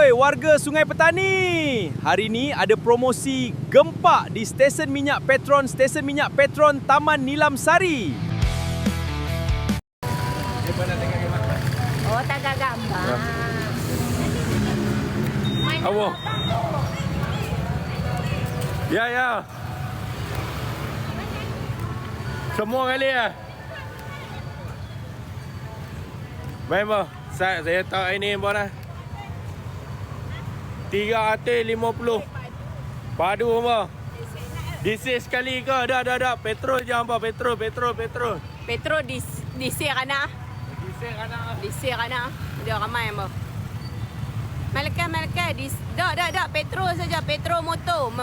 Oi, warga Sungai Petani. Hari ni ada promosi gempak di stesen minyak Petron Taman Nilam Sari. Oh, taga gambar. Awak. Ya. Semua kali ya. Baik, boh. Saya tahu ini, boh dah. 3 atas 50. Padu, boh. Diisi sekali ke? Dah. Petrol je, boh. Petrol. Petro disir kana. Disir kana. Dia ramai boh. Malaikat. Dak. Petro saja. Petro motor.